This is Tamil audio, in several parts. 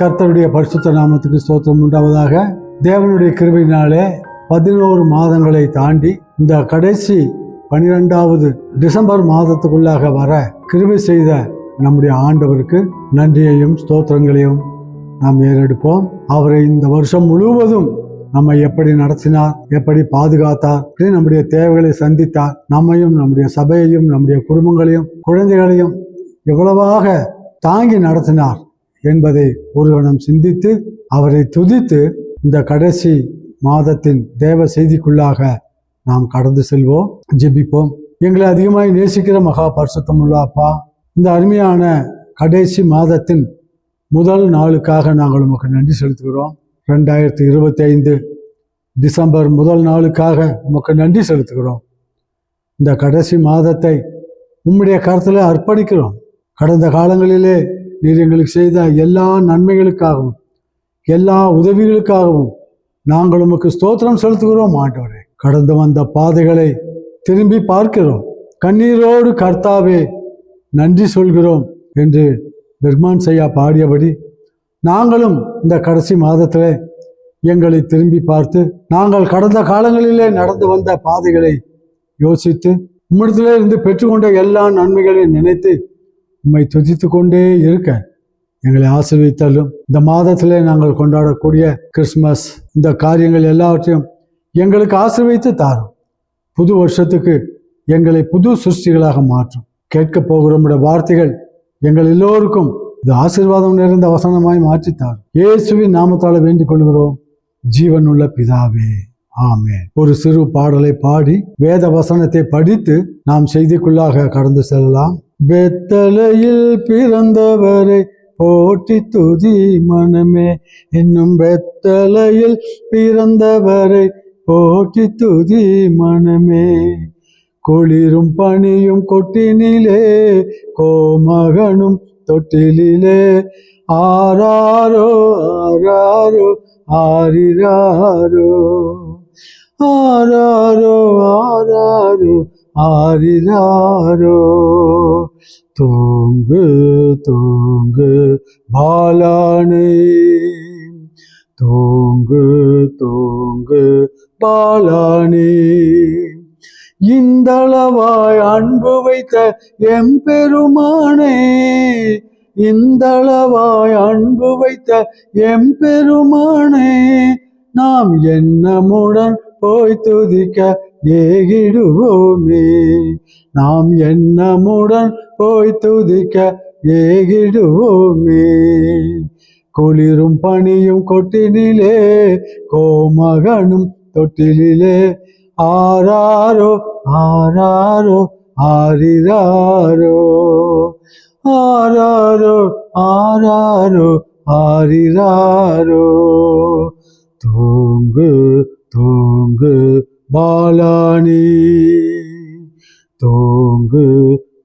கர்த்தருடைய பரிசுத்த நாமத்துக்கு ஸ்தோத்திரம் உண்டாவதாக. தேவனுடைய கிருபையினாலே 11 மாதங்களை தாண்டி இந்த கடைசி 12வது டிசம்பர் மாதத்துக்குள்ளாக வர கிருபை செய்த நம்முடைய ஆண்டவருக்கு நன்றியையும் ஸ்தோத்திரங்களையும் நாம் ஏறெடுப்போம். அவரை இந்த வருஷம் முழுவதும் நம்மை எப்படி நடத்தினார், எப்படி பாதுகாத்தார், நம்முடைய தேவைகளை சந்தித்தார், நம்மையும் நம்முடைய சபையையும் நம்முடைய குடும்பங்களையும் குழந்தைகளையும் எவ்வளவாக தாங்கி நடத்தினார் என்பதை ஒரு கணம் சிந்தித்து அவரை துதித்து இந்த கடைசி மாதத்தின் தேவ செய்திக்குள்ளாக நாம் கடந்து செல்வோம். ஜெபிப்போம். எங்களை அதிகமாய் நேசிக்கிற மகா பரிசுத்தமுள்ள அப்பா, இந்த அருமையான கடைசி மாதத்தின் முதல் நாளுக்காக நாங்கள் உமக்கு நன்றி செலுத்துகிறோம். 2025 டிசம்பர் முதல் நாளுக்காக உமக்கு நன்றி செலுத்துகிறோம். இந்த கடைசி மாதத்தை உம்முடைய கருத்தில் அர்ப்பணிக்கிறோம். கடந்த காலங்களிலே நீர் எங்களுக்கு செய்த எல்லா நன்மைகளுக்காகவும் எல்லா உதவிகளுக்காகவும் நாங்கள் உமக்கு ஸ்தோத்திரம் செலுத்துகிறோம். ஆண்டவரே, கடந்து வந்த பாதைகளை திரும்பி பார்க்கிறோம். கண்ணீரோடு கர்த்தாவே நன்றி சொல்கிறோம் என்று பெர்மான் செய்யா பாடியபடி நாங்களும் இந்த கடைசி மாதத்தில் எங்களை திரும்பி பார்த்து நாங்கள் கடந்த காலங்களிலே நடந்து வந்த பாதைகளை யோசித்து உம்மிடத்திலே இருந்து பெற்றுக்கொண்ட எல்லா நன்மைகளையும் நினைத்து உம்மை துதித்து கொண்டே இருக்க எங்களை ஆசீர்வதித்தாலும் இந்த மாதத்திலே நாங்கள் கொண்டாடக்கூடிய கிறிஸ்மஸ் இந்த காரியங்கள் எல்லாவற்றையும் எங்களுக்கு ஆசீர்வதித்து தாரும். புது வருஷத்துக்கு எங்களை புது சிருஷ்டிகளாக மாற்றும். கேட்க போகிற நம்முடைய வார்த்தைகள் எங்கள் எல்லோருக்கும் இது ஆசீர்வாதம் நிறைந்த வசனமாய் மாற்றித்தாரும். இயேசுவின் நாமத்தால் வேண்டிக் கொள்கிறோம், ஜீவனுள்ள பிதாவே, ஆமென். ஒரு சிறு பாடலை பாடி வேத வசனத்தை படித்து நாம் செய்திக்குள்ளாக கடந்து செல்லலாம். பெத்தலையில் பிறந்தவரை போற்றி துதி மனமே, இன்னும் பெத்தலையில் பிறந்தவரை போற்றி துதி மனமே. குளிரும் பனியும் கொட்டினிலே கோமகனும் தொட்டிலே, ஆராரோ ஆராரோ ஆரிராரோ, ஆராரோ ஆராரோ ஆரிராரோ. தூங்கு தூங்கு பாலானே, தூங்கு தூங்கு பாலானே. இந்தளவாய் அன்பு வைத்த எம்பெருமானே, இந்தளவாய் அன்பு வைத்த எம்பெருமானே, நாம் எண்ணமுடன் போய் துதிக்க ஏகிடுவோமே, நாம் எண்ணமுடன் போய் துதிக்க ஏகிடுவோமே. குளிரும் பனியும் கொட்டினிலே கோமகனும் தொட்டிலே, ஆராரோ ஆராரோ ஆரிராரோ, ஆராரோ ஆராரோ ஆரிராரோ. தூங்கு தூங்கு பாலானி, தூங்கு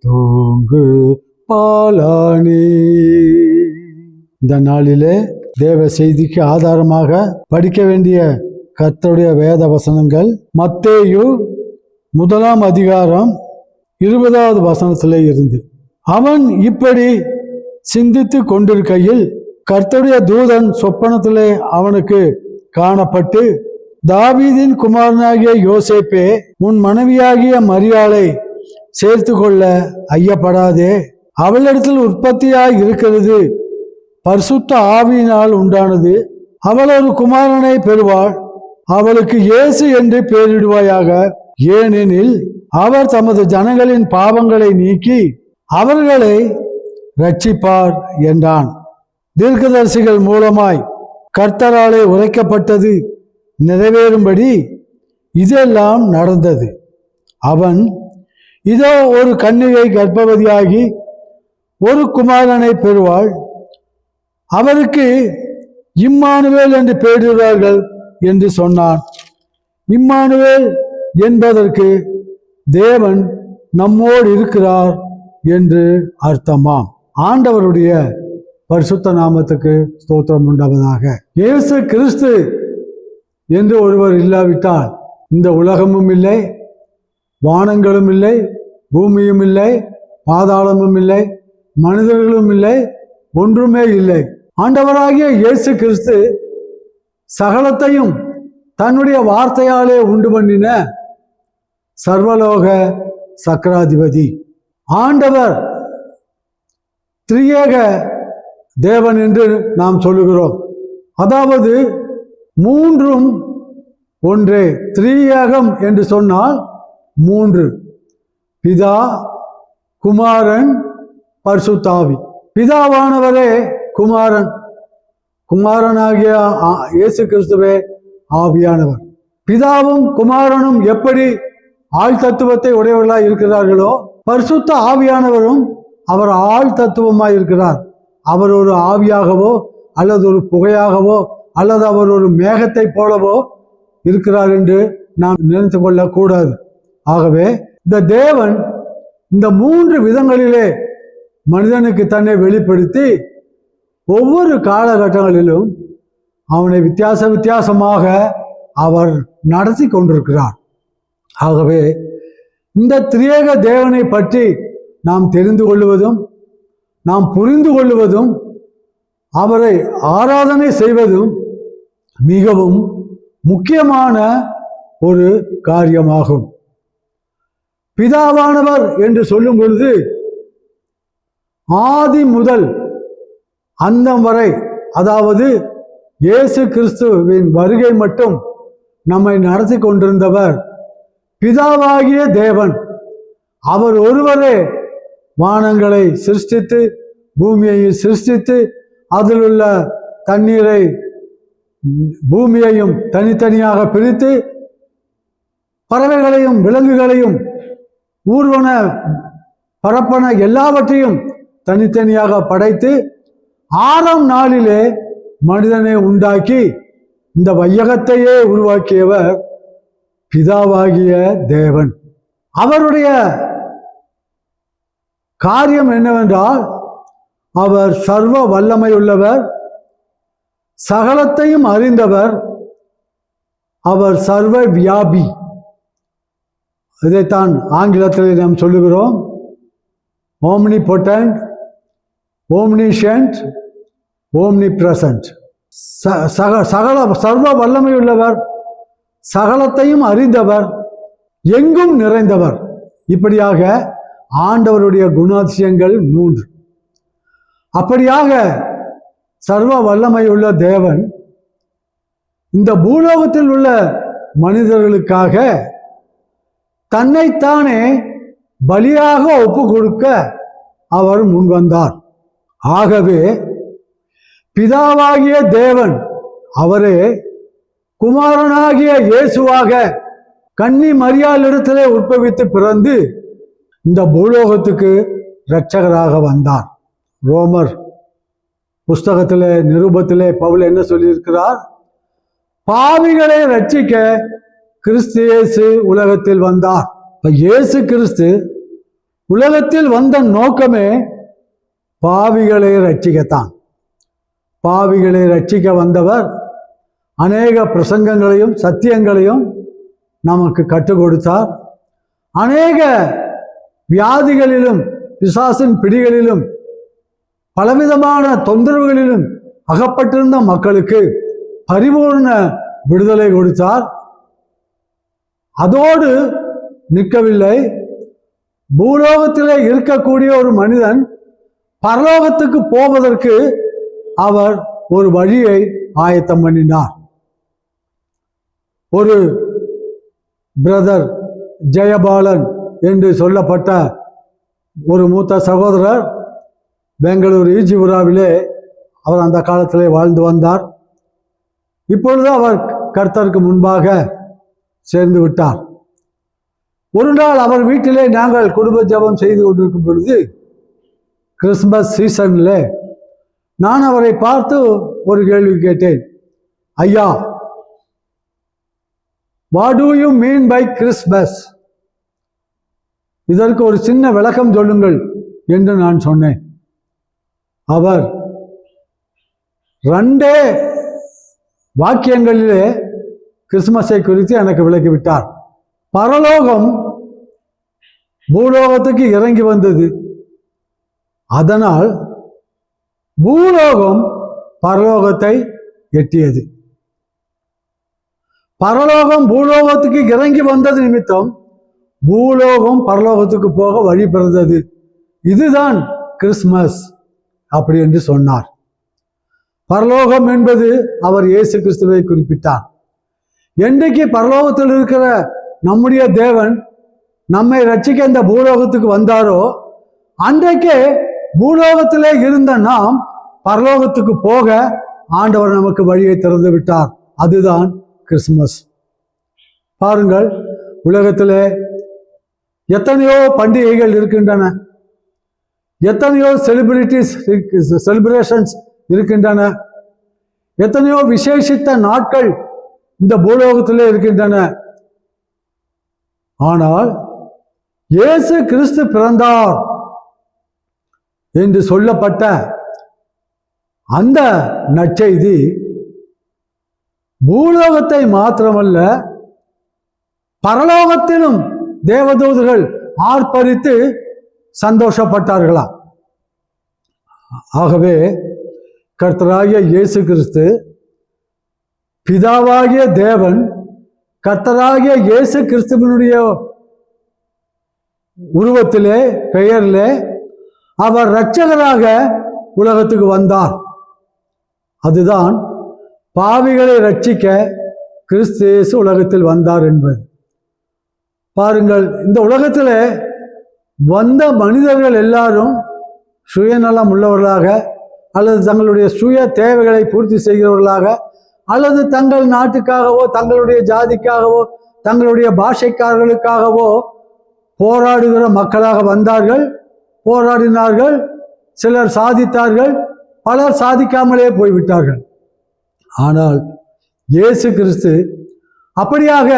தூங்கு பாலானி. இந்த நாளிலே தேவ செய்திக்கு ஆதாரமாக படிக்க வேண்டிய கர்த்தருடைய வேத வசனங்கள் மத்தேயு 1 அதிகாரம் 20வது வசனத்திலே இருந்து. அவன் இப்படி சிந்தித்து கொண்டிருக்கையில் கர்த்தருடைய தூதன் சொப்பனத்திலே அவனுக்கு காணப்பட்டு, தாவீதின் குமாரனாகிய யோசேப்பே, உன் மனைவியாகிய மரியாளை சேர்த்து கொள்ள ஐயப்படாதே. அவளிடத்தில் உற்பத்தியாய் இருக்கிறது பரிசுத்த ஆவியினால் உண்டானது. அவள் ஒரு குமாரனை பெறுவாள். அவளுக்கு இயேசு என்று பெயரிடுவாயாக. ஏனெனில் அவர் தமது ஜனங்களின் பாவங்களை நீக்கி அவர்களை இரட்சிப்பார் என்றான். தீர்க்கதரிசிகள் மூலமாய் கர்த்தராலே உரைக்கப்பட்டது நிறைவேறும்படி இதெல்லாம் நடந்தது. அவன், இதோ ஒரு கன்னிகை கர்ப்பவதியாகி ஒரு குமாரனை பெறுவாள். அவருக்கு இம்மானுவேல் என்று பெயரிடுவார்கள் என்று சொன்னான். இம்மானுவேல் என்பதற்கு தேவன் நம்மோடு இருக்கிறார் என்று அர்த்தமாம். ஆண்டவருடைய பரிசுத்த நாமத்துக்கு ஸ்தோத்திரம் உண்டாவதாக. இயேசு கிறிஸ்து என்று ஒருவர் இல்லாவிட்டால் இந்த உலகமும் இல்லை, வானங்களும் இல்லை, பூமியும் இல்லை, பாதாளமும் இல்லை, மனிதர்களும் இல்லை, ஒன்றுமே இல்லை. ஆண்டவராகிய இயேசு கிறிஸ்து சகலத்தையும் தன்னுடைய வார்த்தையாலே உண்டு பண்ணின சர்வலோக சக்கராதிபதி. ஆண்டவர் திரியேக தேவன் என்று நாம் சொல்லுகிறோம். அதாவது மூன்றும் ஒன்றே. திரியேகம் என்று சொன்னால் மூன்று: பிதா, குமாரன், பரிசுத்தாவி. பிதாவானவரே குமாரன், குமாரனாகிய இயேசு கிறிஸ்துவே ஆவியானவர். பிதாவும் குமாரனும் எப்படி ஆள் தத்துவத்தை உடையவர்களாய் இருக்கிறார்களோ, பரிசுத்த ஆவியானவரும் அவர் ஆள் தத்துவமாய் இருக்கிறார். அவர் ஒரு ஆவியாகவோ அல்லது ஒரு புகையாகவோ அல்லது அவர் ஒரு மேகத்தை போலவோ இருக்கிறார் என்று நாம் நினைத்து கொள்ளக்கூடாது. ஆகவே இந்த தேவன் இந்த மூன்று விதங்களிலே மனிதனுக்கு தன்னை வெளிப்படுத்தி ஒவ்வொரு காலகட்டங்களிலும் அவனை வித்தியாசமாக அவர் நடத்தி கொண்டிருக்கிறார். ஆகவே இந்த திரியேக தேவனை பற்றி நாம் தெரிந்து கொள்வதும் நாம் புரிந்து கொள்வதும் அவரை ஆராதனை செய்வதும் மிகவும் முக்கியமான ஒரு காரியமாகும். பிதாவானவர் என்று சொல்லும் பொழுது ஆதி முதல் அந்தம் வரை, அதாவது இயேசு கிறிஸ்துவின் வருகை மட்டும் நம்மை நடத்தி கொண்டிருந்தவர் பிதாவாகிய தேவன். அவர் ஒருவரே வானங்களை சிருஷ்டித்து பூமியை சிருஷ்டித்து அதில் உள்ள தண்ணீரை பூமியையும் தனித்தனியாக பிரித்து பறவைகளையும் விலங்குகளையும் ஊர்வன பரப்பன எல்லாவற்றையும் தனித்தனியாக படைத்து 6ஆம் நாளிலே மனிதனை உண்டாக்கி இந்த வையகத்தையே உருவாக்கியவர் பிதாவாகிய தேவன். அவருடைய காரியம் என்னவென்றால், அவர் சர்வ வல்லமை உள்ளவர், சகலத்தையும் அறிந்தவர், அவர் சர்வ வியாபி. இதைத்தான் ஆங்கிலத்தில் நாம் சொல்லுகிறோம் ஓம்னிபொட்டன்ட், ஓம்னிஷியன்ட், ஓம்னிபிரசன்ட். சர்வ வல்லமையுள்ளவர், சகலத்தையும் அறிந்தவர், எங்கும் நிறைந்தவர். இப்படியாக ஆண்டவருடைய குணாதிசயங்கள் 3. அப்படியாக சர்வ வல்லமையுள்ள தேவன் இந்த பூலோகத்தில் உள்ள மனிதர்களுக்காக தன்னைத்தானே பலியாக ஒப்பு கொடுக்க அவர் முன்வந்தார். ஆகவே பிதாவாகிய தேவன் அவரே குமாரனாகிய இயேசுவாக கன்னி மரியாளிடத்திலே உற்பவித்து பிறந்து இந்த பூலோகத்துக்கு இரட்சகராக வந்தார். ரோமர் புஸ்தகத்திலே நிருபத்திலே பவுல் என்ன சொல்லியிருக்கிறார்? பாவிகளை ரட்சிக்க கிறிஸ்து இயேசு உலகத்தில் வந்தார். இயேசு கிறிஸ்து உலகத்தில் வந்த நோக்கமே பாவிகளை ரட்சிக்கத்தான். பாவிகளை ரட்சிக்க வந்தவர் அநேக பிரசங்கங்களையும் சத்தியங்களையும் நமக்கு கற்றுக் கொடுத்தார். அநேக வியாதிகளிலும் பிசாசின் பிடிகளிலும் பலவிதமான தொந்தரவுகளிலும் அகப்பட்டிருந்த மக்களுக்கு பரிபூர்ண விடுதலை கொடுத்தார். அதோடு நிற்கவில்லை. பூலோகத்திலே இருக்கக்கூடிய ஒரு மனிதன் பரலோகத்துக்கு போவதற்கு அவர் ஒரு வழியை ஆயத்தம் பண்ணினார். ஒரு பிரதர் ஜெயபாலன் என்று சொல்லப்பட்ட ஒரு மூத்த சகோதரர் பெங்களூர் ஈஜிபுராவிலே அவர் அந்த காலத்திலே வாழ்ந்து வந்தார். இப்பொழுது அவர் கர்த்தருக்கு முன்பாக சேர்ந்து விட்டார். ஒரு நாள் அவர் வீட்டிலே நாங்கள் குடும்ப ஜெபம் செய்து கொண்டிருக்கும் பொழுது கிறிஸ்மஸ் சீசனில் நான் அவரை பார்த்து ஒரு கேள்வி கேட்டேன். ஐயா, what do you mean by Christmas? இதற்கு ஒரு சின்ன விளக்கம் சொல்லுங்கள் என்று நான் சொன்னேன். அவர் 2 வாக்கியங்களிலே கிறிஸ்மஸை குறித்து எனக்கு விளக்கிவிட்டார். பரலோகம் பூலோகத்துக்கு இறங்கி வந்தது. அதனால் பூலோகம் பரலோகத்தை எட்டியது. பரலோகம் பூலோகத்துக்கு இறங்கி வந்தது நிமித்தம் பூலோகம் பரலோகத்துக்கு போக வழி பிறந்தது. இதுதான் கிறிஸ்துமஸ் அப்படி என்று சொன்னார். பரலோகம் என்பது அவர் இயேசு கிறிஸ்துவை குறிப்பிட்டார். என்றைக்கு பரலோகத்தில் இருக்கிற நம்முடைய தேவன் நம்மை ரட்சிக்க இந்த பூலோகத்துக்கு வந்தாரோ அன்றைக்கே பூலோகத்திலே இருந்த நாம் பரலோகத்துக்கு போக ஆண்டவர் நமக்கு வழியை திறந்து விட்டார். அதுதான் கிறிஸ்துமஸ். பாருங்கள், உலகத்திலே எத்தனையோ பண்டிகைகள் இருக்கின்றன, எத்தனையோ செலிப்ரேஷன்ஸ் இருக்கின்றன, எத்தனையோ விசேஷித்த நாட்கள் இந்த பூலோகத்திலே இருக்கின்றன. ஆனால் இயேசு கிறிஸ்து பிறந்தார் என்று சொல்லப்பட்ட அந்த நற்செய்தி பூலோகத்தை மாத்திரமல்ல பரலோகத்திலும் தேவதூதர்கள் ஆர்ப்பரித்து சந்தோஷப்பட்டார்களாம். ஆகவே கர்த்தராகிய இயேசு கிறிஸ்து, பிதாவாகிய தேவன் கர்த்தராகிய இயேசு கிறிஸ்துவினுடைய உருவத்திலே பெயரிலே அவர் இரட்சகராக உலகத்துக்கு வந்தார். அதுதான் பாவிகளை ரட்சிக்க கிறிஸ்து இயேசு உலகத்தில் வந்தார் என்பது. பாருங்கள், இந்த உலகத்தில் வந்த மனிதர்கள் எல்லாரும் சுயநலம் உள்ளவர்களாக அல்லது தங்களுடைய சுய தேவைகளை பூர்த்தி செய்கிறவர்களாக அல்லது தங்கள் நாட்டுக்காகவோ தங்களுடைய ஜாதிக்காகவோ தங்களுடைய பாஷைக்காரர்களுக்காகவோ போராடுகிற மக்களாக வந்தார்கள், போராடினார்கள். சிலர் சாதித்தார்கள், பலர் சாதிக்காமலே போய்விட்டார்கள். ஆனால் இயேசு கிறிஸ்து அப்படியாக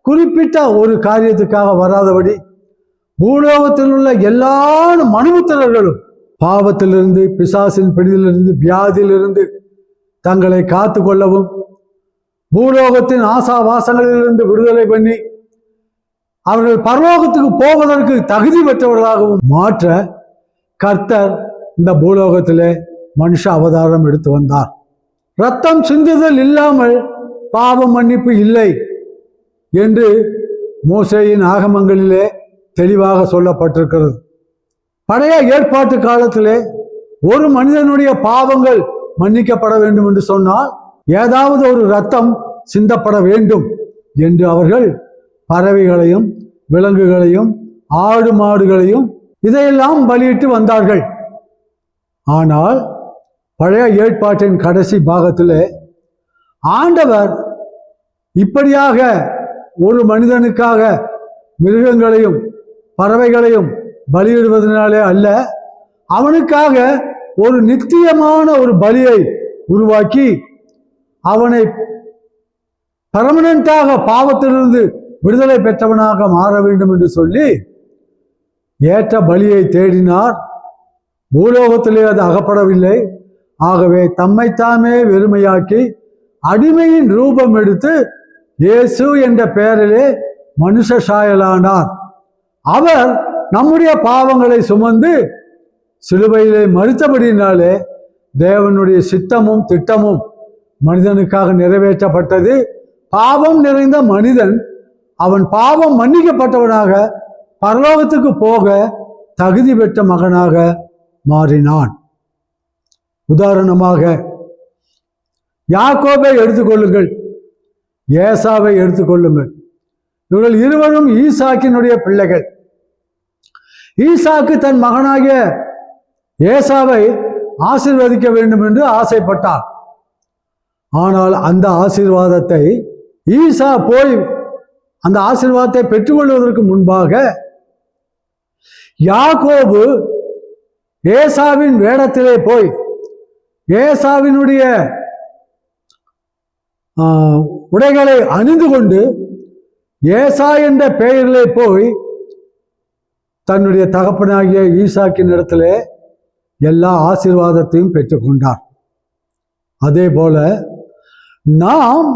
குறிப்பிட்ட ஒரு காரியத்துக்காக வராதபடி பூலோகத்தில் உள்ள எல்லா மனுபுத்திரர்களும் பாவத்திலிருந்து, பிசாசின் பிடியிலிருந்து, வியாதியிலிருந்து தங்களை காத்து கொள்ளவும் பூலோகத்தின் ஆசாவாசங்களிலிருந்து விடுதலை பண்ணி அவர்கள் பரலோகத்துக்கு போவதற்கு தகுதி பெற்றவர்களாகவும் மாற்ற கர்த்தர் இந்த பூலோகத்திலே மனுஷ அவதாரம் எடுத்து வந்தார். இரத்தம் சிந்துதல் இல்லாமல் பாவ மன்னிப்பு இல்லை என்று மோசேயின் ஆகமங்களிலே தெளிவாக சொல்லப்பட்டிருக்கிறது. பழைய ஏற்பாட்டு காலத்திலே ஒரு மனிதனுடைய பாவங்கள் மன்னிக்கப்பட வேண்டும் என்று சொன்னால் ஏதாவது ஒரு இரத்தம் சிந்தப்பட வேண்டும் என்று அவர்கள் பறவைகளையும் விலங்குகளையும் ஆடு மாடுகளையும் இதையெல்லாம் பலியிட்டு வந்தார்கள். ஆனால் பழைய ஏற்பாட்டின் கடைசி பாகத்திலே ஆண்டவர் இப்படியாக ஒரு மனிதனுக்காக மிருகங்களையும் பறவைகளையும் பலியிடுவதனாலே அல்ல, அவனுக்காக ஒரு நித்தியமான ஒரு பலியை உருவாக்கி அவனை பெர்மனண்டாக பாவத்திலிருந்து விடுதலை பெற்றவனாக மாற வேண்டும் என்று சொல்லி ஏற்ற பலியை தேடினார். பூலோகத்திலே அது அகப்படவில்லை. ஆகவே தம்மைத்தாமே வெறுமையாக்கி அடிமையின் ரூபம் எடுத்து இயேசு என்ற பெயரிலே மனுஷ சாயலானார். அவர் நம்முடைய பாவங்களை சுமந்து சிலுவையிலே மறித்தபடினாலே தேவனுடைய சித்தமும் திட்டமும் மனிதனுக்காக நிறைவேற்றப்பட்டது. பாவம் நிறைந்த மனிதன் அவன் பாவம் மன்னிக்கப்பட்டவனாக பரலோகத்துக்கு போக தகுதி பெற்ற மகனாக மாறினான். உதாரணமாக யாக்கோபை எடுத்துக்கொள்ளுங்கள், ஏசாவை எடுத்துக்கொள்ளுங்கள். இவர்கள் இருவரும் ஈசாக்கினுடைய பிள்ளைகள். ஈசாக்கு தன் மகனாகிய ஏசாவை ஆசீர்வதிக்க வேண்டும் என்று ஆசைப்பட்டார். ஆனால் அந்த ஆசீர்வாதத்தை ஈசா போய் அந்த ஆசீர்வாதத்தை பெற்றுக்கொள்வதற்கு முன்பாக யாக்கோபு ஏசாவின் வேடத்திலே போய் ஏசாவினுடைய உடைகளை அணிந்து கொண்டு ஏசா என்ற பெயரிலே போய் தன்னுடைய தகப்பனாகிய ஈசாக்கின் இடத்திலே எல்லா ஆசீர்வாதத்தையும் பெற்றுக்கொண்டார். அதே போல நாம்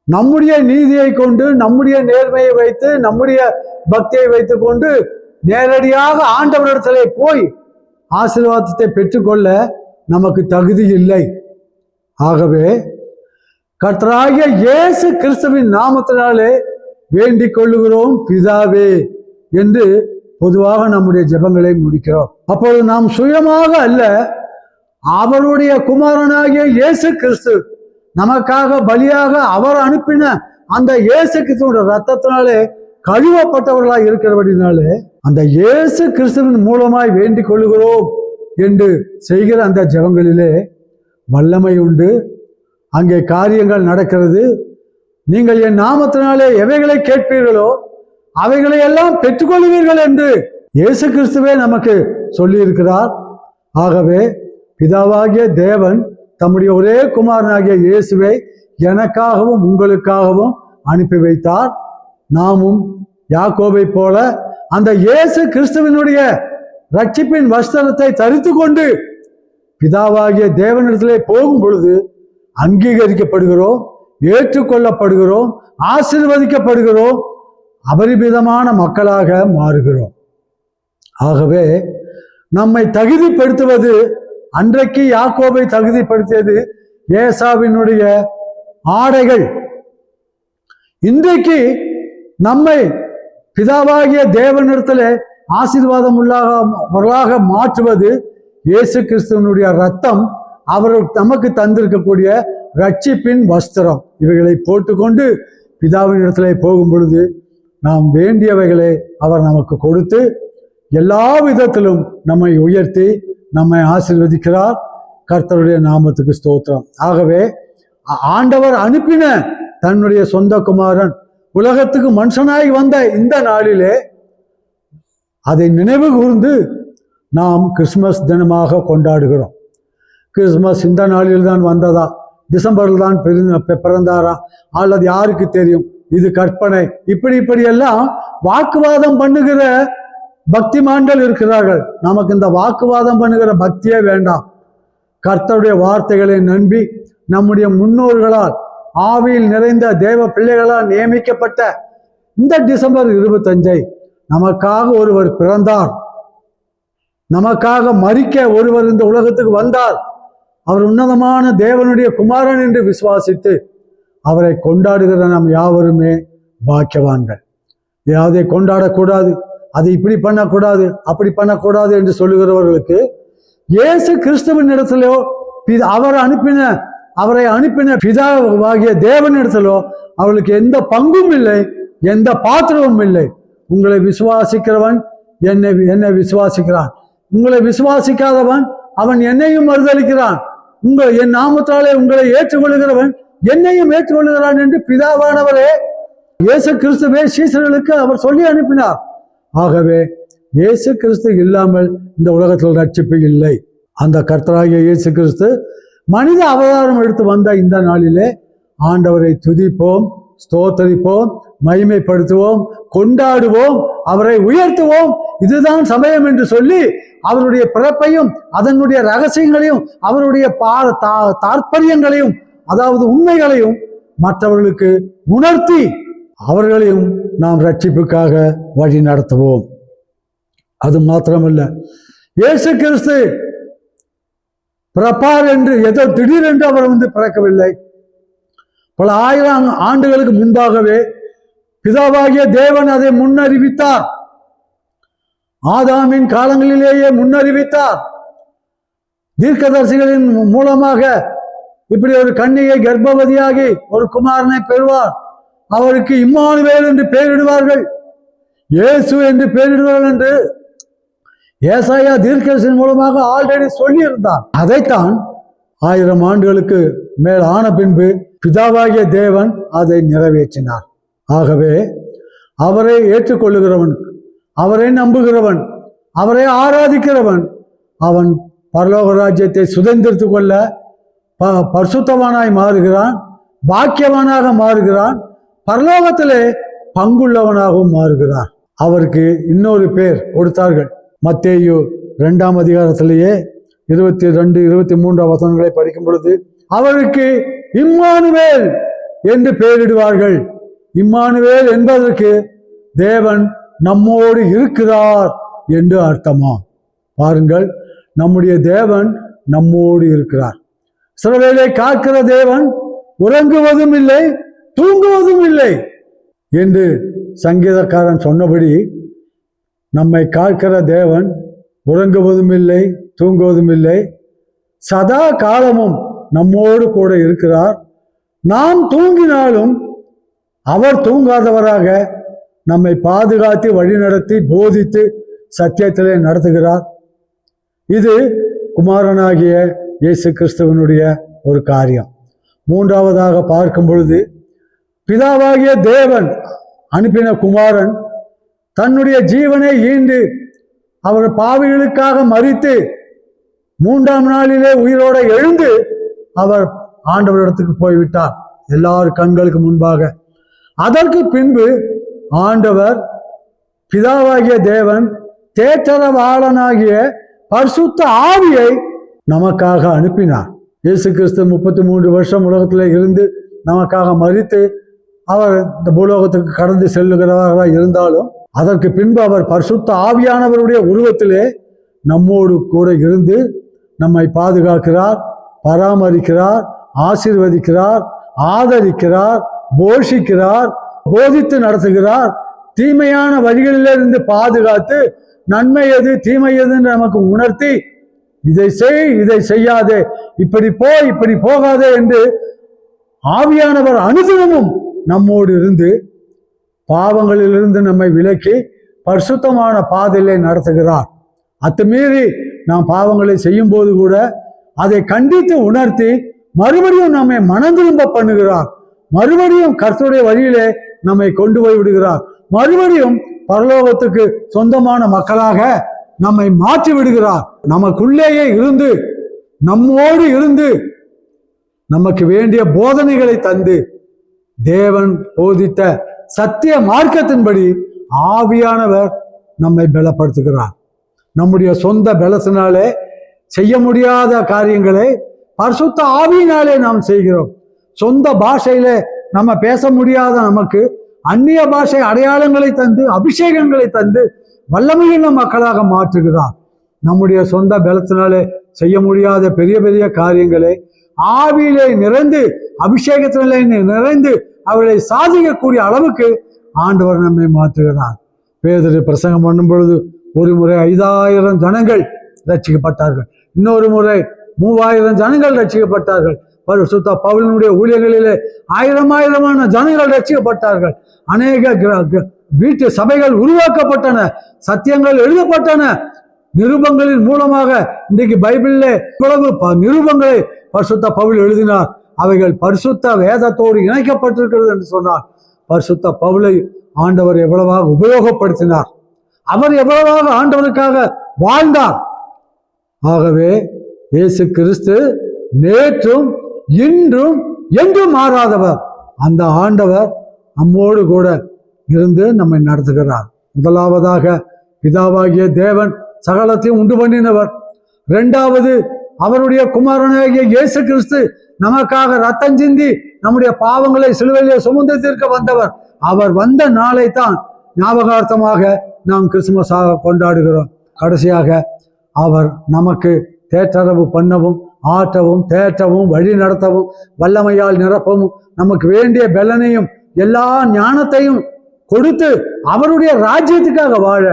நம்முடைய நீதியை கொண்டு நம்முடைய நேர்மையை வைத்து நம்முடைய பக்தியை வைத்து கொண்டு நேரடியாக ஆண்டவரிடத்திலே போய் ஆசீர்வாதத்தை பெற்றுக்கொள்ள நமக்கு தகுதி இல்லை. ஆகவே கர்த்தராகிய இயேசு கிறிஸ்துவின் நாமத்தினாலே வேண்டிக் கொள்ளுகிறோம் பிதாவே என்று பொதுவாக நம்முடைய ஜெபங்களை முடிக்கிறோம். அப்பொழுது நாம் சுயமாக அல்ல, அவருடைய குமாரனாகிய இயேசு கிறிஸ்து நமக்காக பலியாக அவர் அனுப்பின அந்த இயேசு கிறிஸ்துவோட ரத்தத்தினாலே கழுவப்பட்டவர்களாய் இருக்கிறபடினாலே அந்த இயேசு கிறிஸ்துவின் மூலமாய் வேண்டிக் கொள்ளுகிறோம் என்று செய்கிற அந்த ஜெபங்களிலே வல்லமை உண்டு. அங்கே காரியங்கள் நடக்கிறது. நீங்கள் என் நாமத்தினாலே எவைகளை கேட்பீர்களோ அவைகளை எல்லாம் பெற்றுக்கொள்வீர்கள் என்று இயேசு கிறிஸ்துவே நமக்கு சொல்லியிருக்கிறார். ஆகவே பிதாவாகிய தேவன் தம்முடைய ஒரே குமாரனாகிய இயேசுவை எனக்காகவும் உங்களுக்காகவும் அனுப்பி வைத்தார். நாமும் யாக்கோபை போல அந்த இயேசு கிறிஸ்துவினுடைய ரட்சிப்பின் வஸ்திரத்தை தரித்து கொண்டு பிதாவாகிய தேவனிடத்திலே போகும் பொழுது அங்கீகரிக்கப்படுகிறோம், ஏற்றுக்கொள்ளப்படுகிறோம், ஆசீர்வதிக்கப்படுகிறோம், அபரிமிதமான மக்களாக மாறுகிறோம். ஆகவே நம்மை தகுதிப்படுத்துவது, அன்றைக்கு யாக்கோபை தகுதிப்படுத்தியது ஏசாவினுடைய ஆடைகள். இன்றைக்கு நம்மை பிதாவாகிய தேவனிடத்தில் ஆசீர்வாதம் உள்ளாக மாற்றுவது இயேசு கிறிஸ்துவனுடைய ரத்தம், அவர் நமக்கு தந்திருக்கக்கூடிய ரட்சிப்பின் வஸ்திரம். இவைகளை போட்டுக்கொண்டு பிதாவின் இடத்துல போகும் பொழுது நாம் வேண்டியவைகளை அவர் நமக்கு கொடுத்து எல்லா விதத்திலும் நம்மை உயர்த்தி நம்மை ஆசீர்வதிக்கிறார். கர்த்தருடைய நாமத்துக்கு ஸ்தோத்திரம். ஆகவே ஆண்டவர் அனுப்பின தன்னுடைய சொந்த குமாரன் உலகத்துக்கு மனுஷனாய் வந்த இந்த நாளிலே அதை நினைவு கூர்ந்து நாம் கிறிஸ்துமஸ் தினமாக கொண்டாடுகிறோம். கிறிஸ்துமஸ் இந்த நாளில் தான் வந்ததா, டிசம்பரில் தான் பிறந்தாரா, அல்லது யாருக்கு தெரியும், இது கற்பனை, இப்படியெல்லாம் வாக்குவாதம் பண்ணுகிற பக்திமான்கள் இருக்கிறார்கள். நமக்கு இந்த வாக்குவாதம் பண்ணுகிற பக்தியே வேண்டாம். கர்த்தருடைய வார்த்தைகளை நம்பி நம்முடைய முன்னோர்களால் ஆவியில் நிறைந்த தேவ பிள்ளைகளால் நியமிக்கப்பட்ட இந்த டிசம்பர் 25 நமக்காக ஒருவர் பிறந்தார், நமக்காக மரிக்க ஒருவர் இந்த உலகத்துக்கு வந்தார், அவர் உன்னதமான தேவனுடைய குமாரன் என்று விசுவாசித்து அவரை கொண்டாடுகிற நாம் யாவருமே பாக்கியவான்கள். அதை கொண்டாடக்கூடாது, அதை இப்படி பண்ணக்கூடாது, அப்படி பண்ணக்கூடாது என்று சொல்லுகிறவர்களுக்கு இயேசு கிறிஸ்துவின் இடத்திலோ அவரை அனுப்பின பிதாவாகிய தேவனிடத்திலோ அவளுக்கு எந்த பங்கும் இல்லை, எந்த பாத்திரமும் இல்லை. உங்களை விசுவாசிக்கிறவன் என்னை விசுவாசிக்கிறான், உங்களை விசுவாசிக்காதவன் அவன் என்னையும் மறுதளிக்கிறான், என் நாமத்தாலே உங்களை ஏற்றுக்கொள்கிறவன் என்னையும் ஏற்றுக்கொள்கிறான் என்று பிதாவானவரே இயேசு கிறிஸ்துவே சீசர்களுக்கு அவர் சொல்லி அனுப்பினார். ஆகவே இயேசு கிறிஸ்து இல்லாமல் இந்த உலகத்தில் ரட்சிப்பு இல்லை. அந்த கர்த்தராகிய இயேசு கிறிஸ்து மனித அவதாரம் எடுத்து வந்த இந்த நாளிலே ஆண்டவரை துதிப்போம், ஸ்தோத்தரிப்போம், மகிமைப்படுத்துவோம், கொண்டாடுவோம், அவரை உயர்த்துவோம். இதுதான் சமயம் என்று சொல்லி அவருடைய பிறப்பையும் அதனுடைய ரகசியங்களையும் அவருடைய தாற்பயங்களையும் அதாவது உண்மைகளையும் மற்றவர்களுக்கு உணர்த்தி அவர்களையும் நாம் ரட்சிப்புக்காக வழி நடத்துவோம். அது மாத்திரமல்ல, இயேசு கிறிஸ்து பிறப்பார் என்று ஏதோ திடீரென்று அவர் பிறக்கவில்லை. பல ஆயிரம் ஆண்டுகளுக்கு முன்பாகவே பிதாவாகிய தேவன் அதை முன்னறிவித்தார். ஆதாமின் காலங்களிலேயே முன்னறிவித்தார். தீர்க்கதரிசிகளின் மூலமாக இப்படி ஒரு கன்னிகை கர்ப்பவதியாகி ஒரு குமாரனை பெறுவார், அவருக்கு இம்மானுவேல் என்று பெயரிடுவார்கள், இயேசு என்று பெயரிடுவார்கள் என்று ஏசாயா தீர்க்கதரிசியின் மூலமாக ஆல்ரெடி சொல்லியிருந்தார். அதைத்தான் 1000 ஆண்டுகளுக்கு மேல் ஆன பின்பு பிதாவாகிய தேவன் அதை நிறைவேற்றினார். ஆகவே அவரை ஏற்றுக்கொள்ளுகிறவன், அவரை நம்புகிறவன், அவரை ஆராதிக்கிறவன் அவன் பரலோக ராஜ்யத்தை சுதந்திரித்து கொள்ள பரிசுத்தவானாய் மாறுகிறான், பாக்கியவானாக மாறுகிறான், பரலோகத்திலே பங்குள்ளவனாகவும் மாறுகிறான். அவருக்கு இன்னொரு பேர் கொடுத்தார்கள். மத்தேயு 2ஆம் அதிகாரத்திலேயே 22, 23 வசனங்களை படிக்கும் பொழுது அவருக்கு இம்மானுவேல் என்று பெயரிடுவார்கள். இம்மானுவேல் என்பதற்கு தேவன் நம்மோடு இருக்கிறார் என்று அர்த்தமா? பாருங்கள், நம்முடைய தேவன் நம்மோடு இருக்கிறார். இஸ்ரவேலை காக்கிற தேவன் உறங்குவதும் இல்லை, தூங்குவதும் இல்லை என்று சங்கீதக்காரன் சொன்னபடி நம்மை காக்கிற தேவன் உறங்குவதும் இல்லை, தூங்குவதும் இல்லை, சதா காலமும் நம்மோடு கூட இருக்கிறார். நாம் தூங்கினாலும் அவர் தூங்காதவராக நம்மை பாதுகாத்து வழிநடத்தி போதித்து சத்தியத்திலே நடத்துகிறார். இது குமாரனாகிய இயேசு கிறிஸ்துவனுடைய ஒரு காரியம். மூன்றாவதாக பார்க்கும் பொழுது, பிதாவாகிய தேவன் அனுப்பின குமாரன் தன்னுடைய ஜீவனை ஈண்டு அவர் பாவிகளுக்காக மரித்து மூன்றாம் நாளிலே உயிரோடு எழுந்து அவர் ஆண்டவரிடத்துக்கு போய்விட்டார், எல்லார் கண்களுக்கு முன்பாக. அதற்கு பின்பு ஆண்டவர் பிதாவாகிய தேவன் தேற்றரவாளனாகிய பரிசுத்த ஆவியை நமக்காக அனுப்பினார். இயேசு கிறிஸ்து 33 வருஷம் உலகத்தில் இருந்து நமக்காக மரித்து அவர் இந்த பூலோகத்துக்கு கடந்து செல்லுகிறவராக இருந்தாலும், அதற்கு பின்பு அவர் பரிசுத்த ஆவியானவருடைய உருவத்திலே நம்மோடு கூட இருந்து நம்மை பாதுகாக்கிறார், பராமரிக்கிறார், ஆசீர்வதிக்கிறார், ஆதரிக்கிறார், போஷிக்கிறார், போதித்து நடத்துகிறார். தீமையான வழிகளிலிருந்து பாதுகாத்து நன்மை எது தீமை எதுன்னு நமக்கு உணர்த்தி, இதை செய், இதை செய்யாதே, இப்படி போ, இப்படி போகாதே என்று ஆவியானவர் அனுதினமும் நம்மோடு இருந்து பாவங்களிலிருந்து நம்மை விலக்கி பரிசுத்தமான பாதையிலே நடத்துகிறார். அத்துமீறி நாம் பாவங்களை செய்யும் போது கூட அதை கண்டித்து உணர்த்தி மறுபடியும் நம்மை மனந்திரும்ப பண்ணுகிறார். மறுபடியும் கர்த்தருடைய வழியிலே நம்மை கொண்டு போய் விடுகிறார். மறுபடியும் பரலோகத்துக்கு சொந்தமான மக்களாக நம்மை மாற்றி விடுகிறார். நமக்குள்ளேயே இருந்து நம்மோடு இருந்து நமக்கு வேண்டிய போதனைகளை தந்து தேவன் போதித்த சத்திய மார்க்கத்தின்படி ஆவியானவர் நம்மை பலப்படுத்துகிறார். நம்முடைய சொந்த பலத்தினாலே செய்ய முடியாத காரியங்களை பரிசுத்த ஆவியினாலே நாம் செய்கிறோம். சொந்த பாஷையில நம்ம பேச முடியாத நமக்கு அந்நிய பாஷை அடையாளங்களை தந்து அபிஷேகங்களை தந்து வல்லமையுள்ள மக்களாக மாற்றுகிறார். நம்முடைய சொந்த பலத்தினாலே செய்ய முடியாத பெரிய பெரிய காரியங்களை ஆவியிலே நிறைந்து அபிஷேகத்திலே நிறைந்து அவர்களை சாதிக்கக்கூடிய அளவுக்கு ஆண்டவர் நம்மை மாற்றுகிறார். பேதுரு பிரசங்கம் பண்ணும் பொழுது ஒரு முறை 5000 ஜனங்கள் ரட்சிக்கப்பட்டார்கள், இன்னொரு முறை 3000 ஜனங்கள் ரட்சிக்கப்பட்டார்கள். பரிசுத்த பவுலினுடைய ஊழியர்களிலே 1000 ஜனங்கள் ரட்சிக்கப்பட்டார்கள். அநேக வீட்டு சபைகள் உருவாக்கப்பட்டன, சத்தியங்கள் எழுதப்பட்டன. நிருபங்களின் மூலமாக இன்றைக்கு பைபிளிலே இவ்வளவு நிருபங்களை பரிசுத்த பவுல் எழுதினார். அவைகள் பரிசுத்த வேதத்தோடு இணைக்கப்பட்டிருக்கிறது என்று சொன்னார். பரிசுத்த பவுலை ஆண்டவர் எவ்வளவாக உபயோகப்படுத்தினார், அவர் எவ்வளவாக ஆண்டவருக்காக வாழ்ந்தார். ஆகவே இயேசு கிறிஸ்து நேற்றும் இன்றும் என்றும் மாறாதவர். அந்த ஆண்டவர் நம்மோடு கூட இருந்து நம்மை நடத்துகிறார். முதலாவதாக பிதாவாகிய தேவன் சகலத்தையும் உண்டு பண்ணினவர். இரண்டாவது, அவருடைய குமாரனாகிய இயேசு கிறிஸ்து நமக்காக ரத்தம் சிந்தி நம்முடைய பாவங்களை சிலுவையிலே சுமந்து தீர்க்க வந்தவர். அவர் வந்த நாளை தான் ஞாபகார்த்தமாக நாம் கிறிஸ்துமஸாக கொண்டாடுகிறோம். கடைசியாக அவர் நமக்கு தேற்றரவு பண்ணவும் ஆற்றவும் தேற்றவும் வழி நடத்தவும் வல்லமையால் நிரப்பவும் நமக்கு வேண்டிய பலனையும் எல்லா ஞானத்தையும் கொடுத்து அவருடைய ராஜ்யத்துக்காக வாழ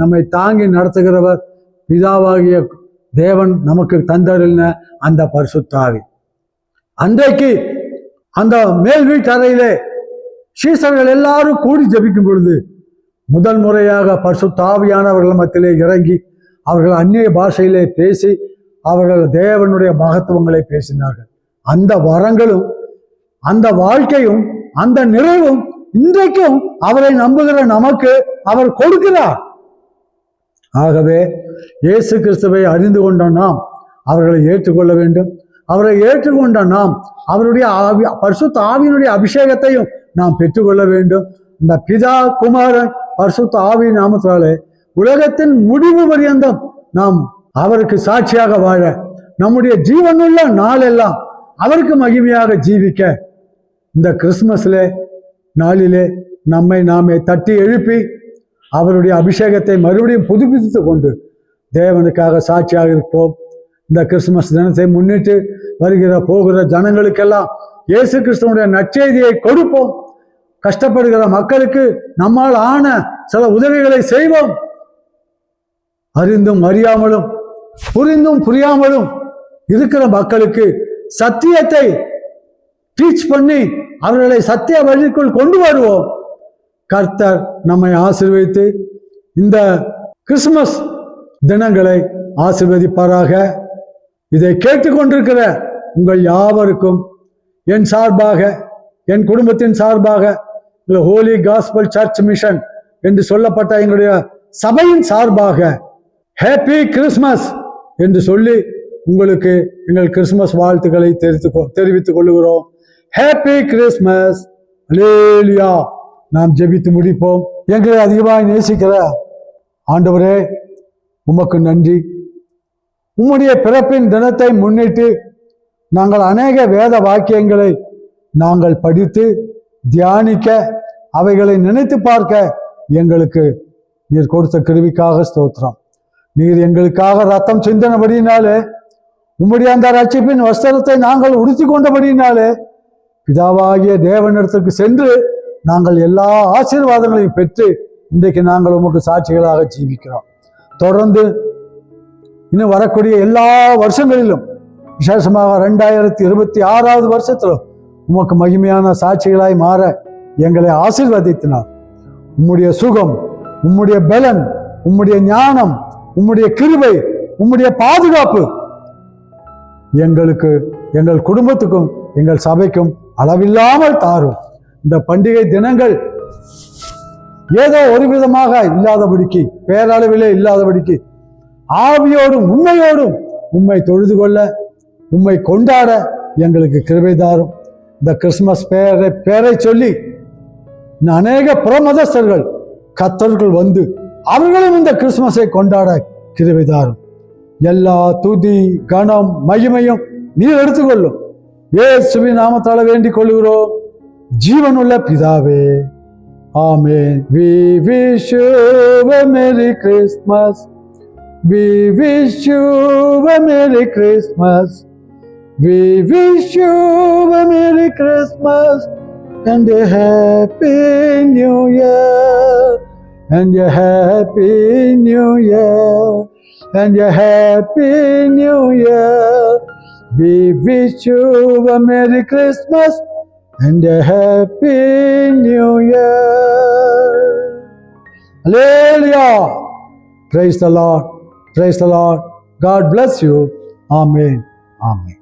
நம்மை தாங்கி நடத்துகிறவர் பிதாவாகிய தேவன் நமக்கு தந்தருளின அந்த பரிசுத்த ஆவி. அன்றைக்கு அந்த மேல் வீட்டறையிலே சீசர்கள் எல்லாரும் கூடி ஜெபிக்கும் பொழுது முதல் முறையாக பரிசுத்த ஆவியானவர்கள் மத்தியிலே இறங்கி அவர்கள் அந்நிய பாஷையிலே பேசி அவர்கள் தேவனுடைய மகத்துவங்களை பேசினார்கள். அந்த வரங்களும் அந்த வாழ்க்கையும் அந்த நிறைவும் இன்றைக்கும் அவரை நம்புகிற நமக்கு அவர் கொடுக்கிறார். ஆகவே இயேசு கிறிஸ்துவை அறிந்து கொண்ட நாம் அவர்களை ஏற்றுக்கொள்ள வேண்டும். அவரை ஏற்றுக்கொண்ட நாம் அவருடைய பரிசுத்த ஆவியினுடைய அபிஷேகத்தையும் நாம் பெற்றுக்கொள்ள வேண்டும். இந்த பிதா குமாரன் பரிசுத்த ஆவி நாமத்தாலே உலகத்தின் முடிவு பரியந்தம் நாம் அவருக்கு சாட்சியாக வாழ, நம்முடைய ஜீவனுள்ள நாளெல்லாம் அவருக்கு மகிமையாக ஜீவிக்க இந்த கிறிஸ்துமஸ்ல நாளிலே நம்மை நாமே தட்டி எழுப்பி அவருடைய அபிஷேகத்தை மறுபடியும் புதுப்பித்து கொண்டு தேவனுக்காக சாட்சியாக இருப்போம். இந்த கிறிஸ்துமஸ் தினத்தை முன்னிட்டு வருகிற போகிற ஜனங்களுக்கெல்லாம் இயேசு கிறிஸ்துவனுடைய நற்செய்தியை கொடுப்போம். கஷ்டப்படுகிற மக்களுக்கு நம்மால் ஆன சில உதவிகளை செய்வோம். அறிந்தும் அறியாமலும் புரிந்தும் புரியாமலும் இருக்கிற மக்களுக்கு சத்தியத்தை டீச் பண்ணி அவர்களை சத்திய வழிக்குள் கொண்டு வருவோம். கர்த்தர் நம்மை ஆசீர்வதித்து இந்த கிறிஸ்துமஸ் தினங்களை ஆசீர்வதிப்பாராக. இதை கேட்டுக்கொண்டிருக்கிற உங்கள் யாவருக்கும் என் சார்பாக, என் குடும்பத்தின் சார்பாக, ஹோலி காஸ்பல் சர்ச் மிஷன் என்று சொல்லப்பட்ட எங்களுடைய சபையின் சார்பாக ஹேப்பி கிறிஸ்மஸ் என்று சொல்லி உங்களுக்கு எங்கள் கிறிஸ்துமஸ் வாழ்த்துக்களை தெரிவித்துக் கொள்கிறோம். Happy Christmas. அல்லேலூயா. நாம் ஜெபித்து முடிப்போம். எங்களை அதிகமாக நேசிக்கிற ஆண்டவரே, உமக்கு நன்றி. உம்முடைய பிறப்பின் தினத்தை முன்னிட்டு நாங்கள் அநேக வேத வாக்கியங்களை நாங்கள் படித்து தியானிக்க, அவைகளை நினைத்து பார்க்க எங்களுக்கு நீர் கொடுத்த கிருபைக்காக ஸ்தோத்திரம். நீர் எங்களுக்காக ரத்தம் சிந்தினபடியினாலே, உம்முடைய அந்த ரட்சிப்பின் வஸ்திரத்தை நாங்கள் உடுத்தி கொண்டபடியினாலே, பிதாவாகிய தேவனிடத்துக்கு சென்று நாங்கள் எல்லா ஆசீர்வாதங்களையும் பெற்று இன்றைக்கு நாங்கள் உமக்கு சாட்சிகளாக ஜீவிக்கிறோம். தொடர்ந்து இன்னும் வரக்கூடிய எல்லா வருஷங்களிலும், விசேஷமாக 2026 வருஷத்திலும் உமக்கு மகிமையான சாட்சிகளாய் மாற எங்களை ஆசீர்வதித்தினார். உம்முடைய சுகம், உம்முடைய பலன், உம்முடைய ஞானம், உம்முடைய கிருபை, உம்முடைய பாதுகாப்பு எங்களுக்கு, எங்கள் குடும்பத்துக்கும், எங்கள் சபைக்கும் அளவில்லாமல் தாரும். இந்த பண்டிகை தினங்கள் ஏதோ ஒரு விதமாக இல்லாதபடிக்கு, பேரளவிலே இல்லாதபடிக்கு, ஆவியோடும் உண்மையோடும் உம்மை தொழுது கொள்ள, உம்மை கொண்டாட எங்களுக்கு கிருபை தாரும். இந்த கிறிஸ்துமஸ் பேரை சொல்லி அநேக புறமதஸ்தர்கள் கர்த்தர்கள் வந்து அவர்களும் இந்த கிறிஸ்துமஸை கொண்டாட கிருபை தாரும். எல்லா துதி கனம் மகிமையும் நீர் எடுத்துக்கொள்ளும். இயேசுவின் நாமத்தால வேண்டிக் கொள்கிறோம் ஜீவனுள்ள பிதாவே. ஆமென். We wish you a Merry Christmas. We wish you a Merry Christmas. We wish you a Merry Christmas and a Happy New Year. And a Happy New Year. And a Happy New Year. We wish you a Merry Christmas and a Happy New Year. Hallelujah. Praise the Lord. Praise the Lord. God bless you. Amen. Amen.